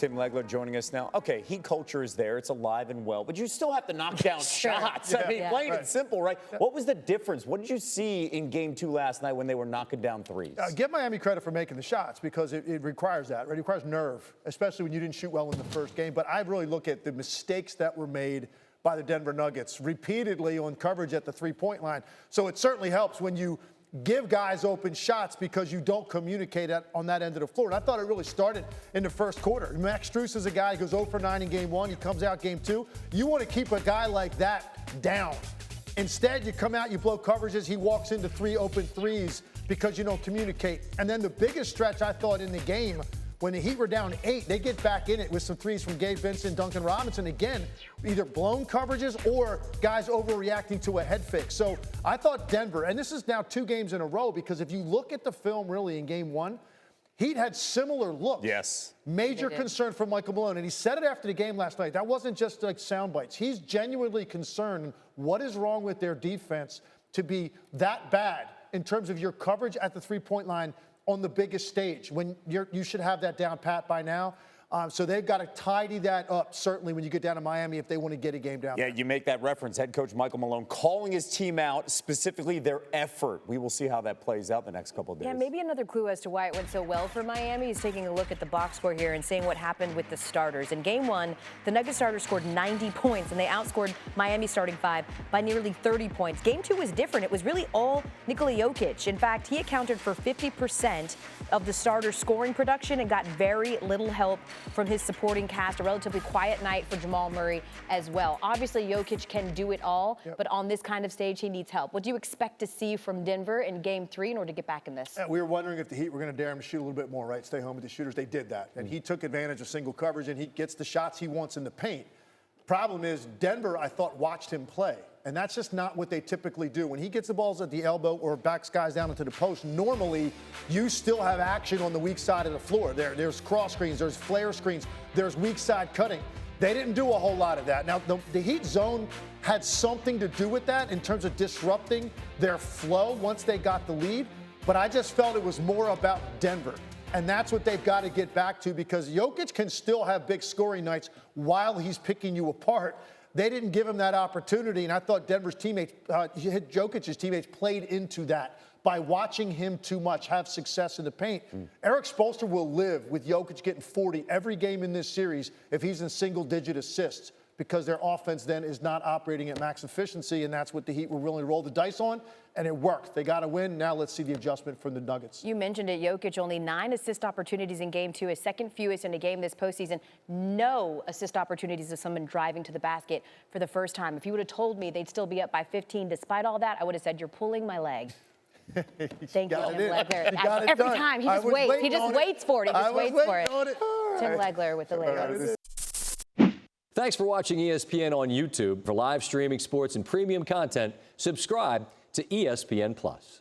Tim Legler joining us now. Okay, Heat culture is there. It's alive and well, but you still have to knock down shots. I mean, playing it simple, right? What was the difference? What did you see in Game 2 last night when they were knocking down threes? Give Miami credit for making the shots because it requires that, right? It requires nerve, especially when you didn't shoot well in the first game. But I really look at the mistakes that were made by the Denver Nuggets repeatedly on coverage at the three-point line. So it certainly helps when you give guys open shots because you don't communicate on that end of the floor. And I thought it really started in the first quarter. Max Strus is a guy who goes 0 for 9 in Game 1. He comes out Game 2. You want to keep a guy like that down. Instead, you come out, you blow coverages. He walks into 3 open threes because you don't communicate. And then the biggest stretch I thought in the game, when the Heat were down 8, they get back in it with some threes from Gabe Vincent, Duncan Robinson. Again, either blown coverages or guys overreacting to a head fake. So I thought Denver, and this is now 2 games in a row, because if you look at the film really in Game 1, Heat had similar looks. Yes. Major concern for Michael Malone. And he said it after the game last night. That wasn't just like sound bites. He's genuinely concerned what is wrong with their defense to be that bad in terms of your coverage at the three-point line on the biggest stage, when you should have that down pat by now. So they've got to tidy that up, certainly, when you get down to Miami if they want to get a game down. Yeah, there. you make that reference. Head coach Michael Malone calling his team out, specifically their effort. We will see how that plays out the next couple of days. Yeah, maybe another clue as to why it went so well for Miami is taking a look at the box score here and seeing what happened with the starters. In Game 1, the Nuggets starters scored 90 points, and they outscored Miami starting 5 by nearly 30 points. Game 2 was different. It was really all Nikola Jokic. In fact, he accounted for 50% of the starters' scoring production and got very little help from his supporting cast. A relatively quiet night for Jamal Murray as well. Obviously, Jokic can do it all, but on this kind of stage, he needs help. What do you expect to see from Denver in Game 3 in order to get back in this? We were wondering if the Heat were going to dare him to shoot a little bit more, right? Stay home with the shooters. They did that. And he took advantage of single coverage, and he gets the shots he wants in the paint. Problem is, Denver, I thought, watched him play. And that's just not what they typically do. When he gets the balls at the elbow or backs guys down into the post, normally you still have action on the weak side of the floor. There's cross screens, there's flare screens, there's weak side cutting. They didn't do a whole lot of that. Now, the Heat zone had something to do with that in terms of disrupting their flow once they got the lead. But I just felt it was more about Denver. And that's what they've got to get back to, because Jokic can still have big scoring nights while he's picking you apart. They didn't give him that opportunity, and I thought Denver's teammates, Jokic's teammates, played into that by watching him too much have success in the paint. Eric Spoelstra will live with Jokic getting 40 every game in this series if he's in single-digit assists, because their offense then is not operating at max efficiency, and that's what the Heat were willing to roll the dice on, and it worked. They got to win. Now let's see the adjustment from the Nuggets. You mentioned it, Jokic, only 9 assist opportunities in Game 2, his second fewest in a game this postseason. No assist opportunities of someone driving to the basket for the first time. If you would have told me they'd still be up by 15 despite all that, I would have said, you're pulling my leg. Thank you, Tim Legler. Every time, he just waits. He just waits for it. He just waits for it. Tim Legler with the latest. Thanks for watching ESPN on YouTube. For live streaming sports and premium content, subscribe to ESPN+.